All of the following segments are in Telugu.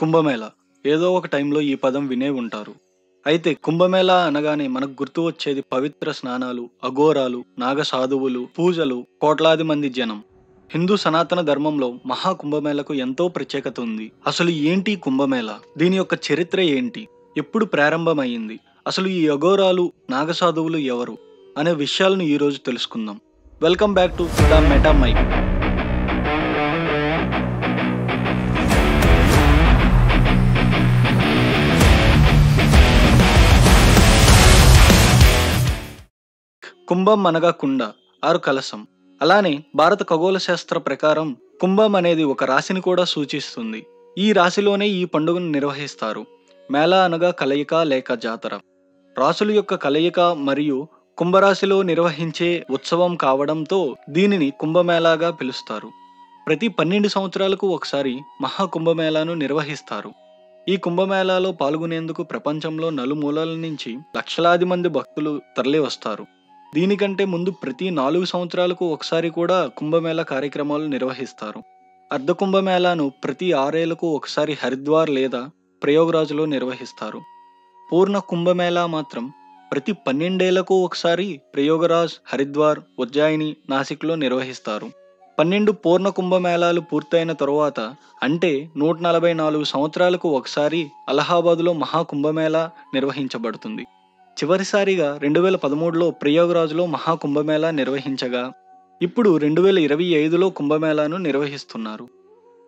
కుంభమేళ ఏదో ఒక టైంలో ఈ పదం వినే ఉంటారు. అయితే కుంభమేళ అనగానే మనకు గుర్తు వచ్చేది పవిత్ర స్నానాలు, అఘోరాలు, నాగసాధువులు, పూజలు, కోట్లాది మంది జనం. హిందూ సనాతన ధర్మంలో మహా కుంభమేళకు ఎంతో ప్రత్యేకత ఉంది. అసలు ఏంటి కుంభమేళ? దీని యొక్క చరిత్ర ఏంటి? ఎప్పుడు ప్రారంభమైంది? అసలు ఈ అఘోరాలు, నాగసాధువులు ఎవరు? అనే విషయాలను ఈరోజు తెలుసుకుందాం. Welcome back to the Meta Mic. కుంభం అనగా కుండ, ఆరు కలశం. అలానే భారత ఖగోళ శాస్త్ర ప్రకారం కుంభం అనేది ఒక రాశిని కూడా సూచిస్తుంది. ఈ రాశిలోనే ఈ పండుగను నిర్వహిస్తారు. మేళ అనగా కలయిక లేక జాతర. రాసుల యొక్క కలయిక మరియు కుంభరాశిలో నిర్వహించే ఉత్సవం కావడంతో దీనిని కుంభమేళాగా పిలుస్తారు. ప్రతి 12 సంవత్సరాలకు ఒకసారి మహాకుంభమేళాను నిర్వహిస్తారు. ఈ కుంభమేళాలో పాల్గొనేందుకు ప్రపంచంలో నలుమూలల నుంచి లక్షలాది మంది భక్తులు తరలి వస్తారు. దీనికంటే ముందు ప్రతి 4 సంవత్సరాలకు ఒకసారి కూడా కుంభమేళ కార్యక్రమాలు నిర్వహిస్తారు. అర్ధ కుంభమేళాను ప్రతి 6 ఏళ్లకు ఒకసారి హరిద్వార్ లేదా ప్రయోగరాజ్లో నిర్వహిస్తారు. పూర్ణ కుంభమేళా మాత్రం ప్రతి 12 ఏళ్లకు ఒకసారి ప్రయోగరాజ్, హరిద్వార్, ఉజ్జయిని, నాసిక్లో నిర్వహిస్తారు. 12 పూర్ణ కుంభమేళాలు పూర్తయిన తరువాత అంటే 144 సంవత్సరాలకు ఒకసారి అలహాబాదులో మహాకుంభమేళా నిర్వహించబడుతుంది. చివరిసారిగా 2013లో ప్రయాగ్రాజ్లో మహాకుంభమేళా నిర్వహించగా ఇప్పుడు 2025లో కుంభమేళాను నిర్వహిస్తున్నారు.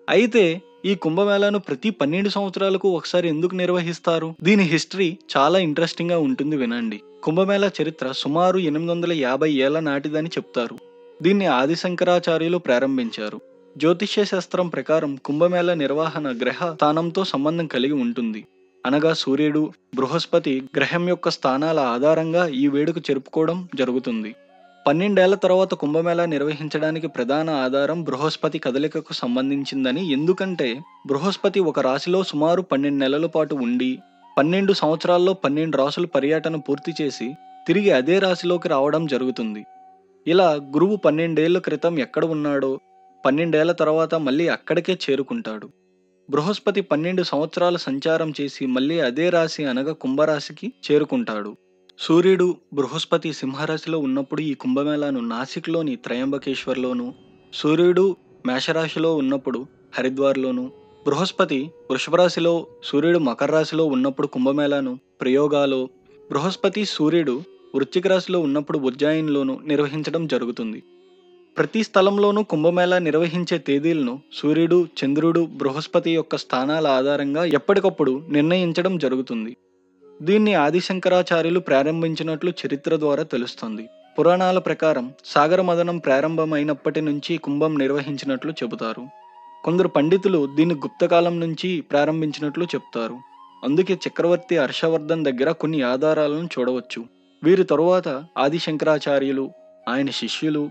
అయితే ఈ కుంభమేళాను ప్రతి 12 సంవత్సరాలకు ఒకసారి ఎందుకు నిర్వహిస్తారు? దీని హిస్టరీ చాలా ఇంట్రెస్టింగ్ గా ఉంటుంది, వినండి. కుంభమేళా చరిత్ర సుమారు 850 ఏళ్ల నాటిదని చెప్తారు. దీన్ని ఆదిశంకరాచార్యులు ప్రారంభించారు. జ్యోతిష్య శాస్త్రం ప్రకారం కుంభమేళా నిర్వహణ గ్రహ స్థానంతో సంబంధం కలిగి ఉంటుంది. అనగా సూర్యుడు, బృహస్పతి గ్రహం యొక్క స్థానాల ఆధారంగా ఈ వేడుక జరుపుకోవడం జరుగుతుంది. 12 ఏళ్ల తర్వాత కుంభమేళా నిర్వహించడానికి ప్రధాన ఆధారం బృహస్పతి కదలికకు సంబంధించిందని. ఎందుకంటే బృహస్పతి ఒక రాశిలో సుమారు 12 నెలల పాటు ఉండి 12 సంవత్సరాల్లో 12 రాసుల పర్యటన పూర్తి చేసి తిరిగి అదే రాశిలోకి రావడం జరుగుతుంది. ఇలా గురువు 12 ఏళ్ల క్రితం ఎక్కడ ఉన్నాడో 12 ఏళ్ల తర్వాత మళ్ళీ అక్కడికే చేరుకుంటాడు. బృహస్పతి 12 సంవత్సరాల సంచారం చేసి మళ్ళీ అదే రాశి అనగా కుంభరాశికి చేరుకుంటాడు. సూర్యుడు, బృహస్పతి సింహరాశిలో ఉన్నప్పుడు ఈ కుంభమేళాను నాసిక్లోని త్రయంబకేశ్వర్లోను, సూర్యుడు మేషరాశిలో ఉన్నప్పుడు హరిద్వార్లోను, బృహస్పతి వృషభ రాశిలో, సూర్యుడు మకర రాశిలో ఉన్నప్పుడు కుంభమేళాను ప్రయోగాలో, బృహస్పతి సూర్యుడు వృశ్చిక రాశిలో ఉన్నప్పుడు ఉజ్జయిన్లోను నిర్వహించడం జరుగుతుంది. ప్రతి స్థలంలోనూ కుంభమేళా నిర్వహించే తేదీలను సూర్యుడు, చంద్రుడు, బృహస్పతి యొక్క స్థానాల ఆధారంగా ఎప్పటికప్పుడు నిర్ణయించడం జరుగుతుంది. దీన్ని ఆదిశంకరాచార్యులు ప్రారంభించినట్లు చరిత్ర ద్వారా తెలుస్తుంది. పురాణాల ప్రకారం సాగర మథనం ప్రారంభమైనప్పటి నుంచి కుంభం నిర్వహించినట్లు చెబుతారు. కొందరు పండితులు దీన్ని గుప్తకాలం నుంచి ప్రారంభించినట్లు చెప్తారు. అందుకే చక్రవర్తి హర్షవర్ధన్ దగ్గర కొన్ని ఆధారాలను చూడవచ్చు. వీరి తరువాత ఆదిశంకరాచార్యులు, ఆయన శిష్యులు,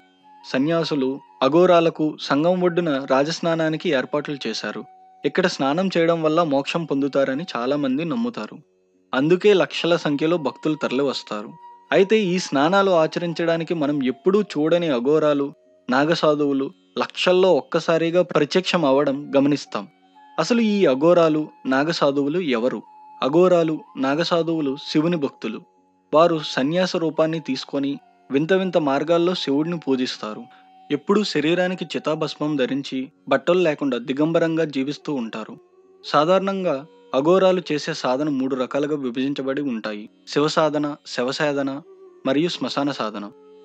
సన్యాసులు అఘోరాలకు సంగం ఒడ్డున రాజస్నానానికి ఏర్పాట్లు చేశారు. ఇక్కడ స్నానం చేయడం వల్ల మోక్షం పొందుతారని చాలా మంది నమ్ముతారు. అందుకే లక్షల సంఖ్యలో భక్తులు తరలి వస్తారు. అయితే ఈ స్నానాలు ఆచరించడానికి మనం ఎప్పుడూ చూడని అఘోరాలు, నాగసాధువులు లక్షల్లో ఒక్కసారిగా ప్రత్యక్షం అవ్వడం గమనిస్తాం. అసలు ఈ అఘోరాలు, నాగసాధువులు ఎవరు? అఘోరాలు, నాగసాధువులు శివుని భక్తులు. వారు సన్యాస రూపాన్ని తీసుకొని వింత వింత మార్గాల్లో శివుడిని పూజిస్తారు. ఎప్పుడూ శరీరానికి చితాభస్మం ధరించి బట్టలు లేకుండా దిగంబరంగా జీవిస్తూ ఉంటారు. సాధారణంగా అఘోరాలు చేసే సాధన 3 రకాలుగా విభజించబడి ఉంటాయి. శివ సాధన, శవ సాధన మరియు శ్మశాన సాధన.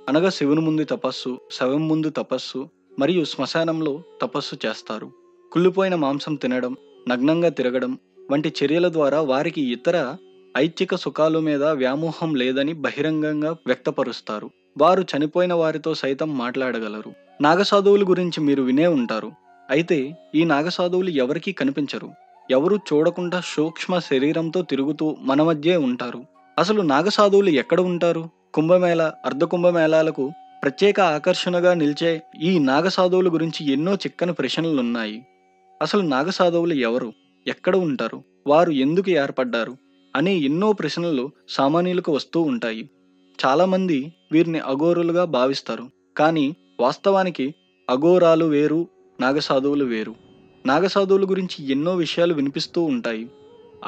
అనగా శివుని ముందు తపస్సు, శవం ముందు తపస్సు మరియు శ్మశానంలో తపస్సు చేస్తారు. కుళ్ళిపోయిన మాంసం తినడం, నగ్నంగా తిరగడం వంటి చర్యల ద్వారా వారికి ఇతర ఐచ్ఛిక సుఖాల మీద వ్యామోహం లేదని బహిరంగంగా వ్యక్తపరుస్తారు. వారు చనిపోయిన వారితో సైతం మాట్లాడగలరు. నాగసాధువుల గురించి మీరు వినే ఉంటారు. అయితే ఈ నాగసాధువులు ఎవరికీ కనిపించరు. ఎవరు చూడకుండా సూక్ష్మ శరీరంతో తిరుగుతూ మన మధ్యే ఉంటారు. అసలు నాగసాధువులు ఎక్కడ ఉంటారు? కుంభమేళ, అర్ధ కుంభమేళాలకు ప్రత్యేక ఆకర్షణగా నిలిచే ఈ నాగసాధువుల గురించి ఎన్నో చిక్కని ప్రశ్నలున్నాయి. అసలు నాగసాధువులు ఎవరు? ఎక్కడ ఉంటారు? వారు ఎందుకు ఏర్పడ్డారు? అనే ఎన్నో ప్రశ్నలు సామాన్యులకు వస్తూ ఉంటాయి. చాలామంది వీరిని అఘోరులుగా భావిస్తారు. కానీ వాస్తవానికి అఘోరాలు వేరు, నాగసాధువులు వేరు. నాగసాధువుల గురించి ఎన్నో విషయాలు వినిపిస్తూ ఉంటాయి.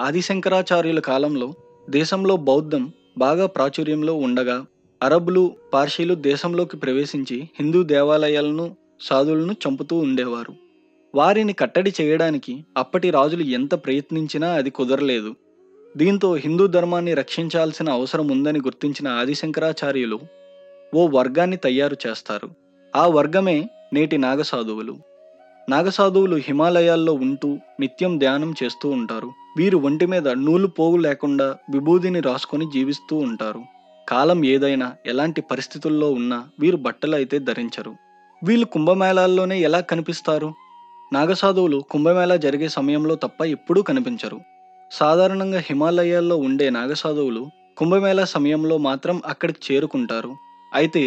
ఆదిశంకరాచార్యుల కాలంలో దేశంలో బౌద్ధం బాగా ప్రాచుర్యంలో ఉండగా అరబ్బులు, పార్షీలు దేశంలోకి ప్రవేశించి హిందూ దేవాలయాలను, సాధువులను చంపుతూ ఉండేవారు. వారిని కట్టడి చేయడానికి అప్పటి రాజులు ఎంత ప్రయత్నించినా అది కుదరలేదు. దీంతో హిందూ ధర్మాన్ని రక్షించాల్సిన అవసరం ఉందని గుర్తించిన ఆదిశంకరాచార్యులు ఓ వర్గాన్ని తయారు చేస్తారు. ఆ వర్గమే నేటి నాగసాధువులు. నాగసాధువులు హిమాలయాల్లో ఉంటూ నిత్యం ధ్యానం చేస్తూ ఉంటారు. వీరు ఒంటి మీద నూలు పోగు లేకుండా విభూదిని రాసుకొని జీవిస్తూ ఉంటారు. కాలం ఏదైనా, ఎలాంటి పరిస్థితుల్లో ఉన్నా వీరు బట్టలు అయితే ధరించరు. వీళ్ళు కుంభమేళాల్లోనే ఎలా కనిపిస్తారు? నాగసాధువులు కుంభమేళా జరిగే సమయంలో తప్ప ఎప్పుడూ కనిపించరు. సాధారణంగా హిమాలయాల్లో ఉండే నాగసాధువులు కుంభమేళా సమయంలో మాత్రం అక్కడికి చేరుకుంటారు. అయితే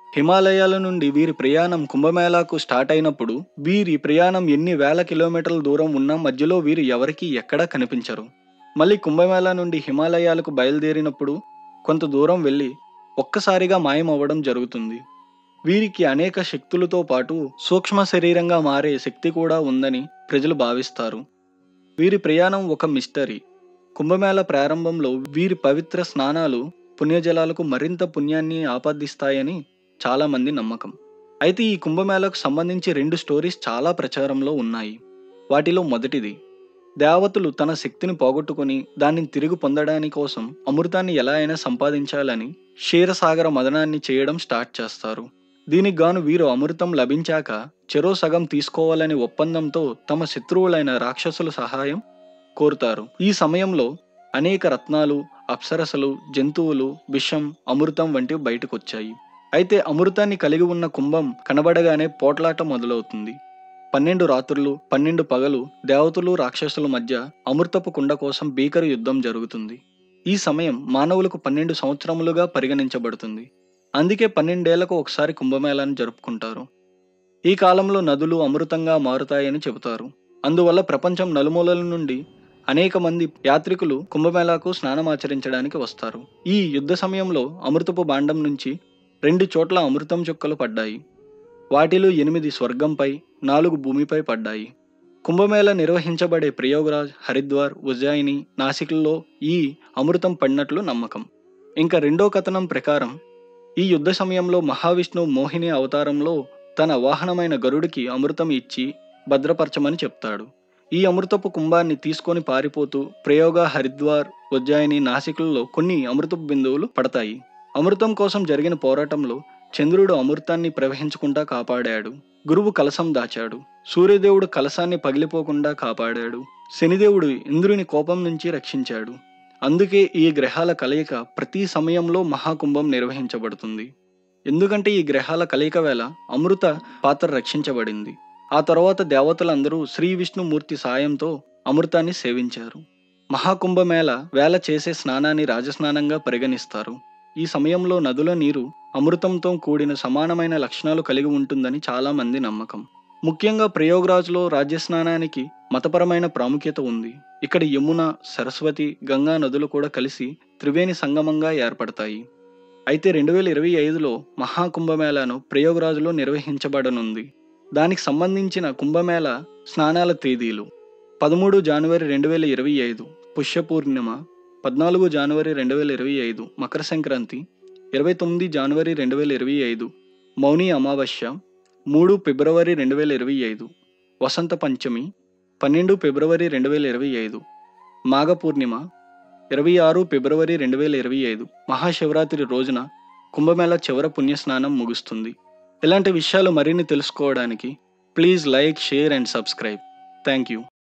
హిమాలయాల నుండి వీరి ప్రయాణం కుంభమేళాకు స్టార్ట్ అయినప్పుడు వీరి ప్రయాణం ఎన్ని వేల కిలోమీటర్ల దూరం ఉన్నా మధ్యలో వీరు ఎవరికీ ఎక్కడా కనిపించరు. మళ్ళీ కుంభమేళా నుండి హిమాలయాలకు బయలుదేరినప్పుడు కొంత దూరం వెళ్ళి ఒక్కసారిగా మాయమవ్వడం జరుగుతుంది. వీరికి అనేక శక్తులతో పాటు సూక్ష్మ శరీరంగా మారే శక్తి కూడా ఉందని ప్రజలు భావిస్తారు. వీరి ప్రయాణం ఒక మిస్టరీ. కుంభమేళా ప్రారంభంలో వీరి పవిత్ర స్నానాలు పుణ్యజలాలకు మరింత పుణ్యాన్ని ఆపాదిస్తాయని చాలామంది నమ్మకం. అయితే ఈ కుంభమేళాకు సంబంధించి 2 స్టోరీస్ చాలా ప్రచారంలో ఉన్నాయి. వాటిలో మొదటిది, దేవతలు తన శక్తిని పోగొట్టుకుని దానిని తిరిగి పొందడానికి కోసం అమృతాన్ని ఎలా అయినా సంపాదించాలని క్షీరసాగర మదనాన్ని చేయడం స్టార్ట్ చేస్తారు. దీనికి గాను వీరు అమృతం లభించాక చెరో సగం తీసుకోవాలనే ఒప్పందంతో తమ శత్రువులైన రాక్షసుల సహాయం కోరుతారు. ఈ సమయంలో అనేక రత్నాలు, అప్సరసలు, జంతువులు, విషం, అమృతం వంటివి బయటకొచ్చాయి. అయితే అమృతాన్ని కలిగి ఉన్న కుంభం కనబడగానే పోట్లాట మొదలవుతుంది. 12 రాత్రులు 12 పగలు దేవతలు, రాక్షసుల మధ్య అమృతపు కుండ కోసం భీకర యుద్ధం జరుగుతుంది. ఈ సమయం మానవులకు 12 సంవత్సరములుగా పరిగణించబడుతుంది. అందుకే 12 ఏళ్లకు ఒకసారి కుంభమేళాను జరుపుకుంటారు. ఈ కాలంలో నదులు అమృతంగా మారుతాయని చెబుతారు. అందువల్ల ప్రపంచం నలుమూలల నుండి అనేక మంది యాత్రికులు కుంభమేళాకు స్నానమాచరించడానికి వస్తారు. ఈ యుద్ధ సమయంలో అమృతపు భాండం నుంచి 2 చోట్ల అమృతం చుక్కలు పడ్డాయి. వాటిలో 8 స్వర్గంపై, 4 భూమిపై పడ్డాయి. కుంభమేళా నిర్వహించబడే ప్రయాగ్రాజ్, హరిద్వార్, ఉజ్జయిని, నాసిక్లలో ఈ అమృతం పడినట్లు నమ్మకం. ఇంకా రెండో కథనం ప్రకారం ఈ యుద్ధ సమయంలో మహావిష్ణువు మోహిని అవతారంలో తన వాహనమైన గరుడికి అమృతం ఇచ్చి భద్రపరచమని చెప్తాడు. ఈ అమృతపు కుంభాన్ని తీసుకొని పారిపోతూ ప్రయోగ, హరిద్వార్, ఉజ్జయిని, నాసిక్లలో కొన్ని అమృతపు బిందువులు పడతాయి. అమృతం కోసం జరిగిన పోరాటంలో చంద్రుడు అమృతాన్ని ప్రవహించకుండా కాపాడాడు. గురువు కలశం దాచాడు. సూర్యదేవుడు కలశాన్ని పగిలిపోకుండా కాపాడాడు. శనిదేవుడు ఇంద్రుని కోపం నుంచి రక్షించాడు. అందుకే ఈ గ్రహాల కలయిక ప్రతి సమయంలో మహాకుంభం నిర్వహించబడుతుంది. ఎందుకంటే ఈ గ్రహాల కలయిక వేళ అమృత పాత్ర రక్షించబడింది. ఆ తర్వాత దేవతలందరూ శ్రీ విష్ణుమూర్తి సాయంతో అమృతాన్ని సేవించారు. మహాకుంభమేళ వేళ చేసే స్నానాన్ని రాజస్నానంగా పరిగణిస్తారు. ఈ సమయంలో నదుల నీరు అమృతంతో కూడిన సమానమైన లక్షణాలు కలిగి ఉంటుందని చాలా మంది నమ్మకం. ముఖ్యంగా ప్రయోగరాజ్లో రాజ్యస్నానానికి మతపరమైన ప్రాముఖ్యత ఉంది. ఇక్కడ యమున, సరస్వతి, గంగా నదులు కూడా కలిసి త్రివేణి సంగమంగా ఏర్పడతాయి. అయితే 2025లో మహాకుంభమేళాను ప్రయోగరాజ్లో నిర్వహించబడనుంది. దానికి సంబంధించిన కుంభమేళా స్నానాల తేదీలు: 13 జనవరి 2025 పుష్యపూర్ణిమ, 14 జనవరి 2025 మకర సంక్రాంతి, 29 జనవరి 2025 మౌని అమావాస్య, 3 ఫిబ్రవరి 2025 వసంత పంచమి, 12 ఫిబ్రవరి 2025 మాఘ పూర్ణిమ, 26 ఫిబ్రవరి 2025 మహాశివరాత్రి రోజున కుంభమేళా చివర పుణ్యస్నానం ముగుస్తుంది. ఇలాంటి విషయాలు మరిన్ని తెలుసుకోవడానికి please like, share and subscribe. Thank you.